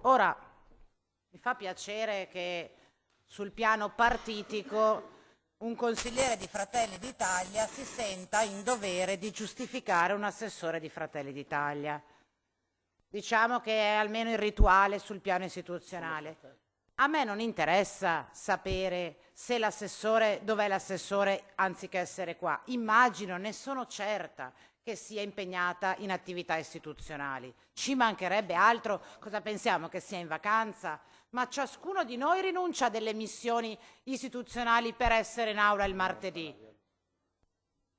Ora, mi fa piacere che sul piano partitico un consigliere di Fratelli d'Italia si senta in dovere di giustificare un assessore di Fratelli d'Italia. Diciamo che è almeno il rituale sul piano istituzionale. A me non interessa sapere se l'assessore, dov'è l'assessore anziché essere qua. Immagino, ne sono certa, che sia impegnata in attività istituzionali. Ci mancherebbe altro, cosa pensiamo, che sia in vacanza? Ma ciascuno di noi rinuncia a delle missioni istituzionali per essere in aula il martedì.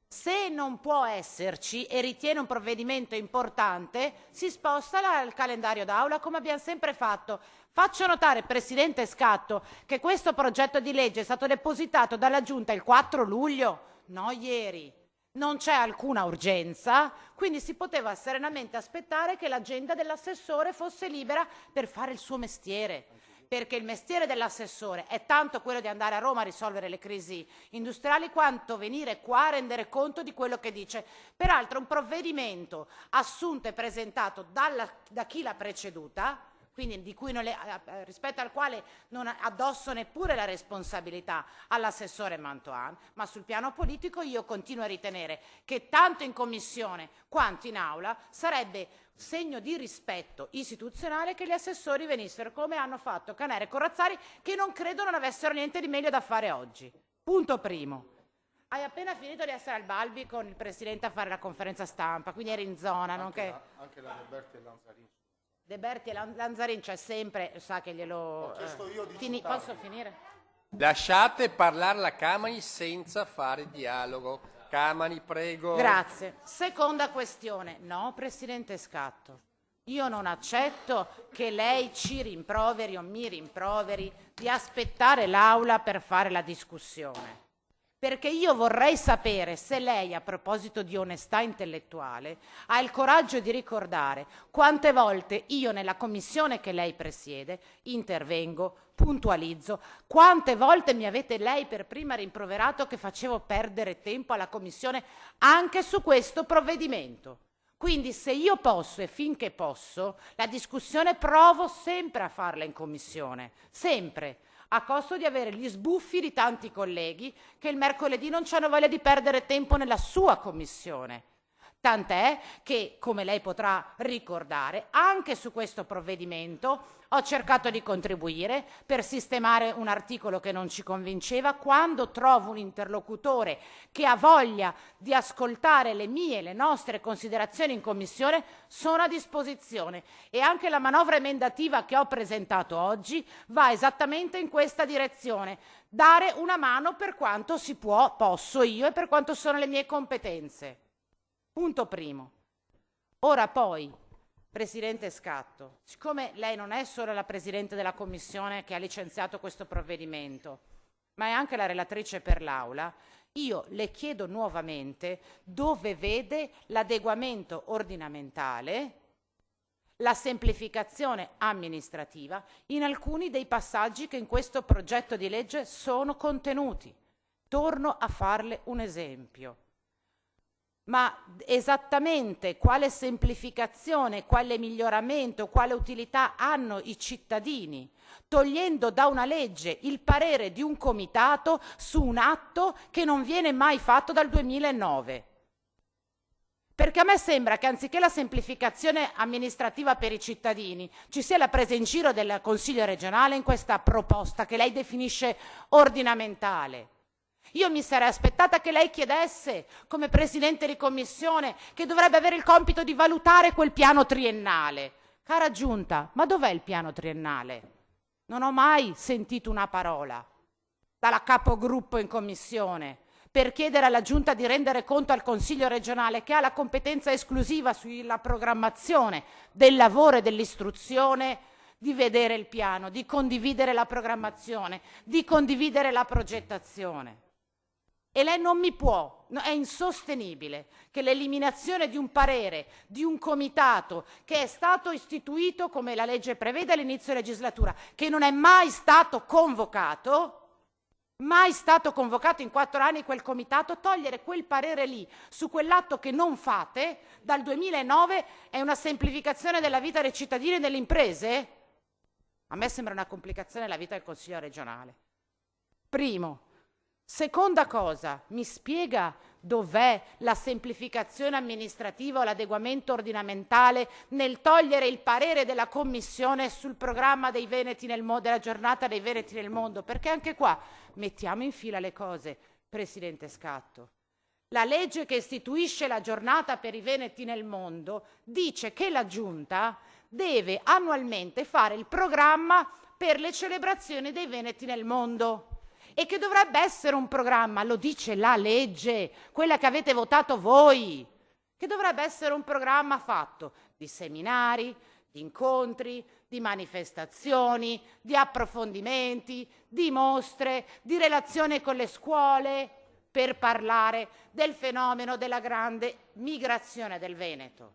Se non può esserci e ritiene un provvedimento importante, si sposta il calendario d'aula come abbiamo sempre fatto. Faccio notare, Presidente Scatto, che questo progetto di legge è stato depositato dalla Giunta il 4 luglio, no ieri. Non c'è alcuna urgenza, quindi si poteva serenamente aspettare che l'agenda dell'assessore fosse libera per fare il suo mestiere. Perché il mestiere dell'assessore è tanto quello di andare a Roma a risolvere le crisi industriali quanto venire qua a rendere conto di quello che dice. Peraltro un provvedimento assunto e presentato da chi l'ha preceduta, quindi di cui rispetto al quale non addosso neppure la responsabilità all'assessore Mantoan, ma sul piano politico io continuo a ritenere che tanto in commissione quanto in aula sarebbe segno di rispetto istituzionale che gli assessori venissero come hanno fatto Canera e Corazzari, che non credo non avessero niente di meglio da fare oggi. Punto primo. Hai appena finito di essere al Balbi con il Presidente a fare la conferenza stampa, quindi eri in zona. Anche la De Berti e Lanzarin. De Berti e Lanzarin c'è sempre, sa che glielo... Ho chiesto io di Posso finire? Lasciate parlare la Camani senza fare dialogo. Camani, prego. Grazie. Seconda questione. No, Presidente Scatto. Io non accetto che lei ci rimproveri o mi rimproveri di aspettare l'Aula per fare la discussione. Perché io vorrei sapere se lei, a proposito di onestà intellettuale, ha il coraggio di ricordare quante volte io nella commissione che lei presiede intervengo, puntualizzo, quante volte mi avete lei per prima rimproverato che facevo perdere tempo alla commissione anche su questo provvedimento. Quindi se io posso e finché posso, la discussione provo sempre a farla in commissione, sempre, a costo di avere gli sbuffi di tanti colleghi che il mercoledì non hanno voglia di perdere tempo nella sua commissione. Tant'è che, come lei potrà ricordare, anche su questo provvedimento ho cercato di contribuire per sistemare un articolo che non ci convinceva. Quando trovo un interlocutore che ha voglia di ascoltare le mie, le nostre considerazioni in commissione, sono a disposizione. E anche la manovra emendativa che ho presentato oggi va esattamente in questa direzione. Dare una mano per quanto si può, posso io e per quanto sono le mie competenze. Punto primo. Ora poi, Presidente Scatto, siccome lei non è solo la Presidente della Commissione che ha licenziato questo provvedimento, ma è anche la relatrice per l'Aula, io le chiedo nuovamente dove vede l'adeguamento ordinamentale, la semplificazione amministrativa in alcuni dei passaggi che in questo progetto di legge sono contenuti. Torno a farle un esempio. Ma esattamente quale semplificazione, quale miglioramento, quale utilità hanno i cittadini, togliendo da una legge il parere di un comitato su un atto che non viene mai fatto dal 2009? Perché a me sembra che anziché la semplificazione amministrativa per i cittadini, ci sia la presa in giro del Consiglio regionale in questa proposta che lei definisce ordinamentale. Io mi sarei aspettata che lei chiedesse, come Presidente di Commissione, che dovrebbe avere il compito di valutare quel piano triennale. Cara Giunta, ma dov'è il piano triennale? Non ho mai sentito una parola dalla capogruppo in Commissione per chiedere alla Giunta di rendere conto al Consiglio regionale, che ha la competenza esclusiva sulla programmazione del lavoro e dell'istruzione, di vedere il piano, di condividere la programmazione, di condividere la progettazione. E lei non mi può, è insostenibile che l'eliminazione di un parere, di un comitato che è stato istituito, come la legge prevede all'inizio legislatura, che non è mai stato convocato in 4 anni quel comitato, togliere quel parere lì su quell'atto che non fate dal 2009 è una semplificazione della vita dei cittadini e delle imprese? A me sembra una complicazione la vita del Consiglio regionale. Primo. Seconda cosa, mi spiega dov'è la semplificazione amministrativa o l'adeguamento ordinamentale nel togliere il parere della Commissione sul programma dei Veneti nel mondo, della giornata dei Veneti nel mondo? Perché anche qua mettiamo in fila le cose, Presidente Scatto. La legge che istituisce la giornata per i Veneti nel mondo dice che la Giunta deve annualmente fare il programma per le celebrazioni dei Veneti nel mondo. E che dovrebbe essere un programma, lo dice la legge, quella che avete votato voi, che dovrebbe essere un programma fatto di seminari, di incontri, di manifestazioni, di approfondimenti, di mostre, di relazione con le scuole, per parlare del fenomeno della grande migrazione del Veneto.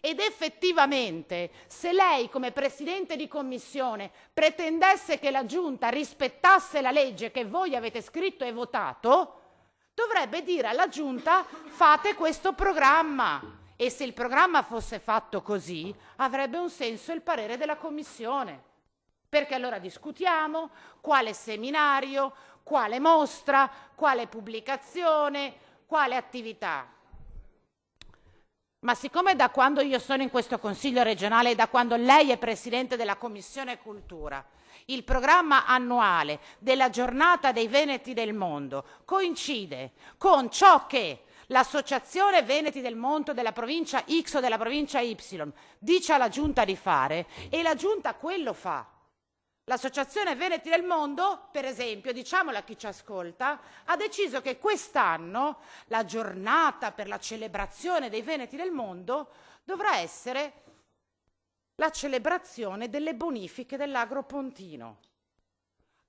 Ed effettivamente, se lei come Presidente di Commissione pretendesse che la Giunta rispettasse la legge che voi avete scritto e votato, dovrebbe dire alla Giunta: fate questo programma. E se il programma fosse fatto così, avrebbe un senso il parere della Commissione. Perché allora discutiamo quale seminario, quale mostra, quale pubblicazione, quale attività. Ma siccome da quando io sono in questo Consiglio regionale e da quando lei è Presidente della Commissione Cultura, il programma annuale della giornata dei Veneti del mondo coincide con ciò che l'Associazione Veneti del Mondo della provincia X o della provincia Y dice alla Giunta di fare, e la Giunta quello fa. L'Associazione Veneti del Mondo, per esempio, diciamolo a chi ci ascolta, ha deciso che quest'anno la giornata per la celebrazione dei Veneti del Mondo dovrà essere la celebrazione delle bonifiche dell'Agropontino.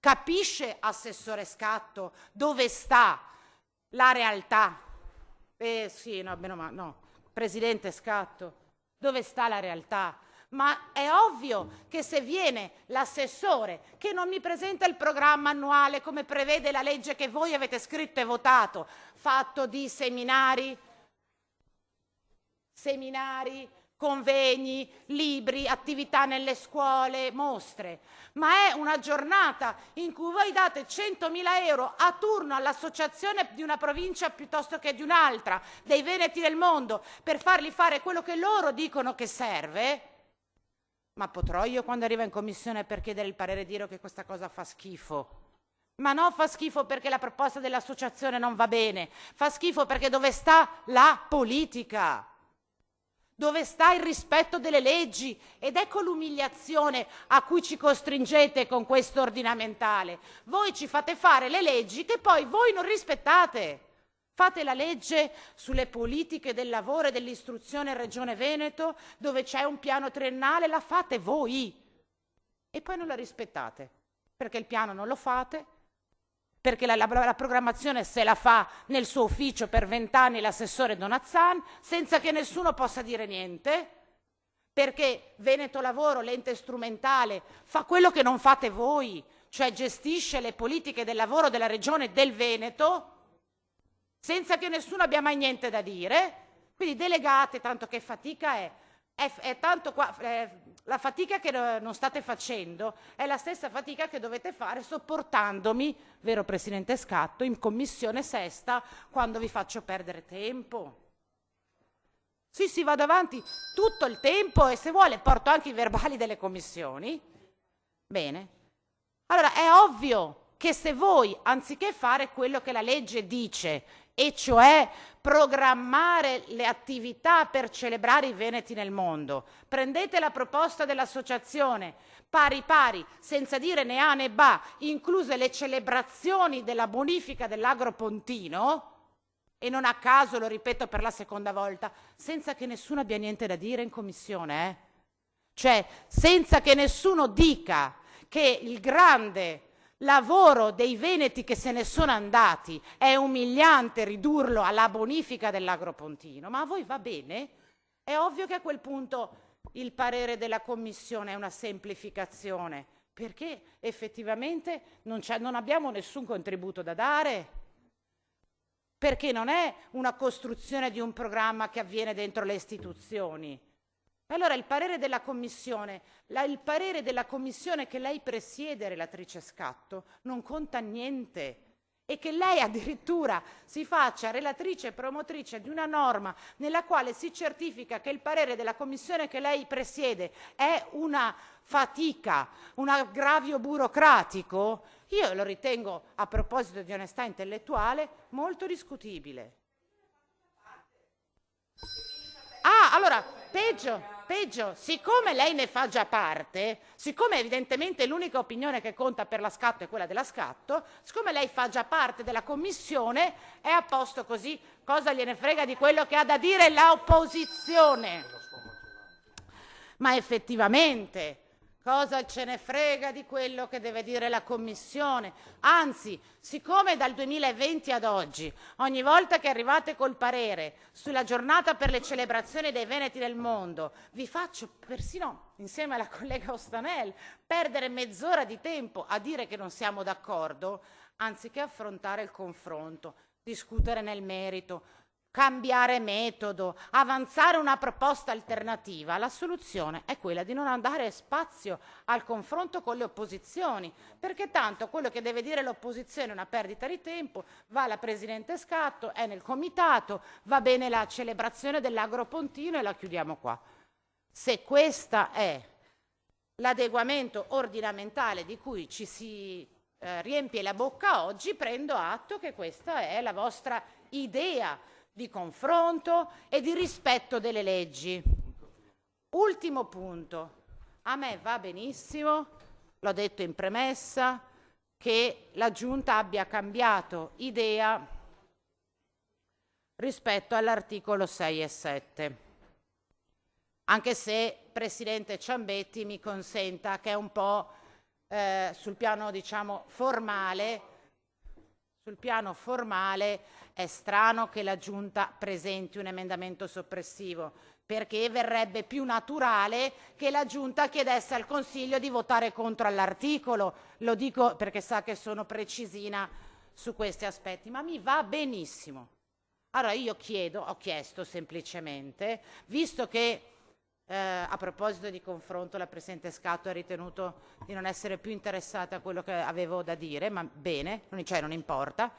Capisce, Assessore Scatto, dove sta la realtà? Sì, no, meno male, no. Presidente Scatto, dove sta la realtà? Ma è ovvio che se viene l'assessore che non mi presenta il programma annuale come prevede la legge che voi avete scritto e votato, fatto di seminari, convegni, libri, attività nelle scuole, mostre, ma è una giornata in cui voi date 100.000 euro a turno all'associazione di una provincia piuttosto che di un'altra, dei Veneti del Mondo, per fargli fare quello che loro dicono che serve. Ma potrò io, quando arrivo in commissione per chiedere il parere, dire che questa cosa fa schifo? Ma non fa schifo perché la proposta dell'associazione non va bene, fa schifo perché dove sta la politica? Dove sta il rispetto delle leggi? Ed ecco l'umiliazione a cui ci costringete con questo ordinamentale. Voi ci fate fare le leggi che poi voi non rispettate. Fate la legge sulle politiche del lavoro e dell'istruzione in Regione Veneto, dove c'è un piano triennale, la fate voi. E poi non la rispettate, perché il piano non lo fate, perché la programmazione se la fa nel suo ufficio per 20 anni l'assessore Donazzan, senza che nessuno possa dire niente, perché Veneto Lavoro, l'ente strumentale, fa quello che non fate voi, cioè gestisce le politiche del lavoro della Regione del Veneto, senza che nessuno abbia mai niente da dire. Quindi delegate, tanto che fatica è tanto qua, la fatica che non state facendo è la stessa fatica che dovete fare sopportandomi, vero Presidente Scatto, in commissione sesta quando vi faccio perdere tempo. Sì, vado avanti tutto il tempo e se vuole porto anche i verbali delle commissioni. Bene. Allora è ovvio che se voi, anziché fare quello che la legge dice, e cioè programmare le attività per celebrare i Veneti nel mondo, prendete la proposta dell'associazione pari pari, senza dire né A né B, incluse le celebrazioni della bonifica dell'Agropontino, e non a caso, lo ripeto per la seconda volta, senza che nessuno abbia niente da dire in commissione, cioè senza che nessuno dica che il grande lavoro dei veneti che se ne sono andati è umiliante ridurlo alla bonifica dell'Agropontino, ma a voi va bene? È ovvio che a quel punto il parere della Commissione è una semplificazione, perché effettivamente non abbiamo nessun contributo da dare, perché non è una costruzione di un programma che avviene dentro le istituzioni, Allora il parere della Commissione, il parere della Commissione che lei presiede, relatrice Scatto, non conta niente. E che lei addirittura si faccia relatrice e promotrice di una norma nella quale si certifica che il parere della Commissione che lei presiede è una fatica, un aggravio burocratico, io lo ritengo, a proposito di onestà intellettuale, molto discutibile. Ah, allora, peggio, siccome lei ne fa già parte, siccome evidentemente l'unica opinione che conta per la Scatto è quella della Scatto, siccome lei fa già parte della commissione, è a posto così, cosa gliene frega di quello che ha da dire l'opposizione? Ma effettivamente, cosa ce ne frega di quello che deve dire la Commissione? Anzi, siccome dal 2020 ad oggi, ogni volta che arrivate col parere sulla giornata per le celebrazioni dei Veneti del mondo, vi faccio persino, insieme alla collega Ostanel, perdere mezz'ora di tempo a dire che non siamo d'accordo, anziché affrontare il confronto, discutere nel merito, cambiare metodo, avanzare una proposta alternativa, la soluzione è quella di non dare spazio al confronto con le opposizioni, perché tanto quello che deve dire l'opposizione è una perdita di tempo, va la Presidente Scatto, è nel comitato, va bene la celebrazione dell'Agropontino e la chiudiamo qua. Se questo è l'adeguamento ordinamentale di cui ci si riempie la bocca oggi, prendo atto che questa è la vostra idea di confronto e di rispetto delle leggi. Ultimo punto, a me va benissimo, l'ho detto in premessa, che la Giunta abbia cambiato idea rispetto all'articolo 6 e 7. Anche se, Presidente Ciambetti, mi consenta che è un po' sul piano, diciamo, formale, è strano che la Giunta presenti un emendamento soppressivo, perché verrebbe più naturale che la Giunta chiedesse al Consiglio di votare contro all'articolo. Lo dico perché sa che sono precisina su questi aspetti, ma mi va benissimo. Allora io ho chiesto semplicemente, visto che a proposito di confronto la Presidente Scatto ha ritenuto di non essere più interessata a quello che avevo da dire, ma bene, non importa.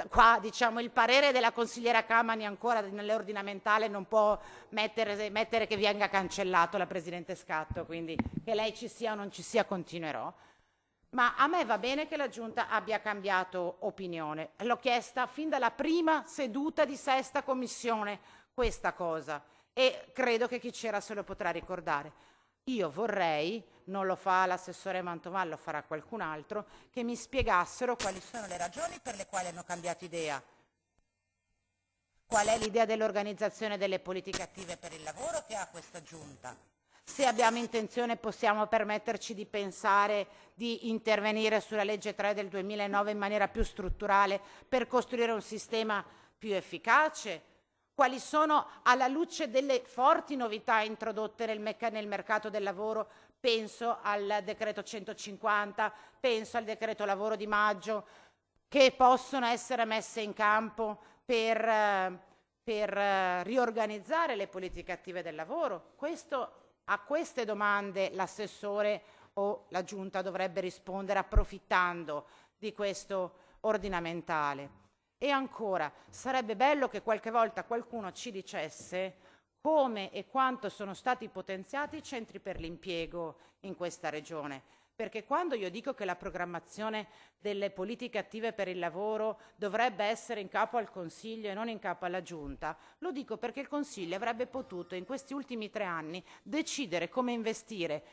Qua diciamo il parere della consigliera Camani ancora nell'ordinamentale non può mettere che venga cancellato la Presidente Scatto, quindi che lei ci sia o non ci sia continuerò. Ma a me va bene che la Giunta abbia cambiato opinione. L'ho chiesta fin dalla prima seduta di sesta commissione questa cosa e credo che chi c'era se lo potrà ricordare. Io vorrei, non lo fa l'assessore Mantovano, lo farà qualcun altro, che mi spiegassero quali sono le ragioni per le quali hanno cambiato idea. Qual è l'idea dell'organizzazione delle politiche attive per il lavoro che ha questa Giunta? Se abbiamo intenzione possiamo permetterci di pensare di intervenire sulla legge 3 del 2009 in maniera più strutturale per costruire un sistema più efficace? Quali sono, alla luce delle forti novità introdotte nel mercato del lavoro, penso al decreto 150, penso al decreto lavoro di maggio, che possono essere messe in campo per riorganizzare le politiche attive del lavoro? A queste domande l'assessore o la Giunta dovrebbe rispondere approfittando di questo ordinamentale. E ancora, sarebbe bello che qualche volta qualcuno ci dicesse come e quanto sono stati potenziati i centri per l'impiego in questa regione. Perché quando io dico che la programmazione delle politiche attive per il lavoro dovrebbe essere in capo al Consiglio e non in capo alla Giunta, lo dico perché il Consiglio avrebbe potuto in questi ultimi 3 anni decidere come investire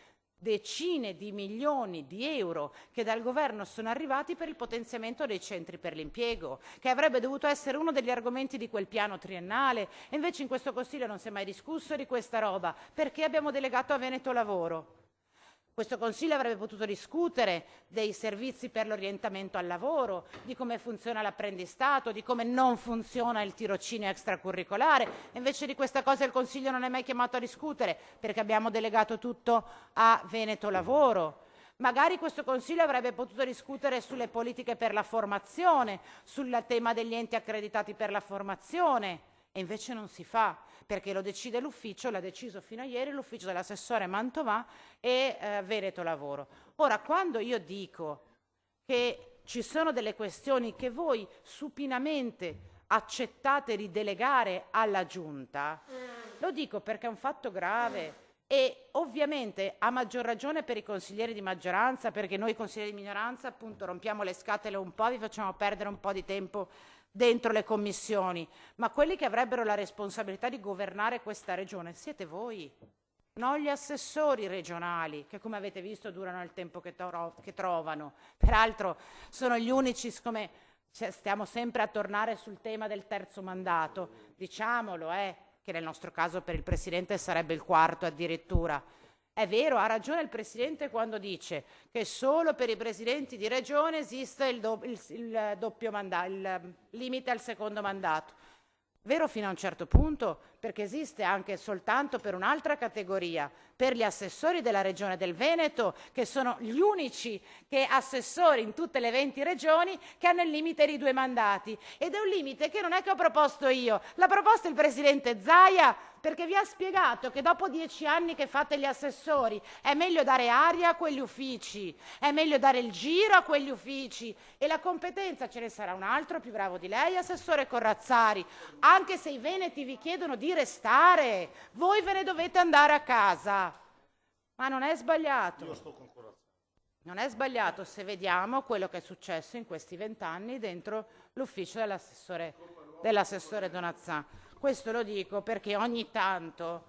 decine di milioni di euro che dal governo sono arrivati per il potenziamento dei centri per l'impiego, che avrebbe dovuto essere uno degli argomenti di quel piano triennale, e invece in questo Consiglio non si è mai discusso di questa roba, perché abbiamo delegato a Veneto Lavoro. Questo Consiglio avrebbe potuto discutere dei servizi per l'orientamento al lavoro, di come funziona l'apprendistato, di come non funziona il tirocinio extracurricolare. E invece di questa cosa il Consiglio non è mai chiamato a discutere perché abbiamo delegato tutto a Veneto Lavoro. Magari questo Consiglio avrebbe potuto discutere sulle politiche per la formazione, sul tema degli enti accreditati per la formazione. E invece non si fa, perché lo decide l'ufficio, l'ha deciso fino a ieri l'ufficio dell'assessore Mantovà e Veneto Lavoro. Ora, quando io dico che ci sono delle questioni che voi supinamente accettate di delegare alla Giunta, lo dico perché è un fatto grave e ovviamente a maggior ragione per i consiglieri di maggioranza, perché noi consiglieri di minoranza appunto rompiamo le scatole un po', vi facciamo perdere un po' di tempo dentro le commissioni, ma quelli che avrebbero la responsabilità di governare questa regione siete voi, non gli assessori regionali, che come avete visto durano il tempo che trovano. Peraltro sono gli unici, siccome stiamo sempre a tornare sul tema del terzo mandato, diciamolo, che nel nostro caso per il Presidente sarebbe il quarto addirittura. È vero, ha ragione il Presidente quando dice che solo per i Presidenti di Regione esiste il doppio mandato, il limite al secondo mandato. Vero fino a un certo punto, perché esiste anche soltanto per un'altra categoria, per gli assessori della Regione del Veneto, che sono gli unici assessori in tutte le 20 regioni che hanno il limite di 2 mandati. Ed è un limite che non è che ho proposto io, l'ha proposto il Presidente Zaia, perché vi ha spiegato che dopo 10 anni che fate gli assessori è meglio dare aria a quegli uffici, è meglio dare il giro a quegli uffici e la competenza ce ne sarà un altro più bravo di lei, assessore Corrazzari, anche se i veneti vi chiedono di restare, voi ve ne dovete andare a casa. Ma non è sbagliato. Io sto con Corazzari. Non è sbagliato se vediamo quello che è successo in questi 20 anni dentro l'ufficio dell'assessore Donazzà. Questo lo dico perché ogni tanto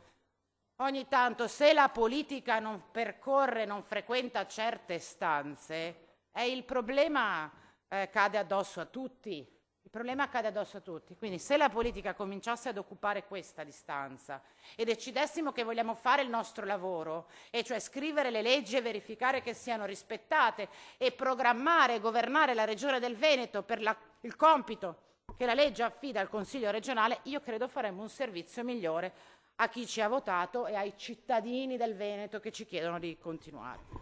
se la politica non percorre, non frequenta certe stanze, il problema cade addosso a tutti. Il problema cade addosso a tutti. Quindi se la politica cominciasse ad occupare questa distanza e decidessimo che vogliamo fare il nostro lavoro, e cioè scrivere le leggi e verificare che siano rispettate e programmare e governare la Regione del Veneto per il compito che la legge affida al Consiglio regionale, io credo faremmo un servizio migliore a chi ci ha votato e ai cittadini del Veneto che ci chiedono di continuare.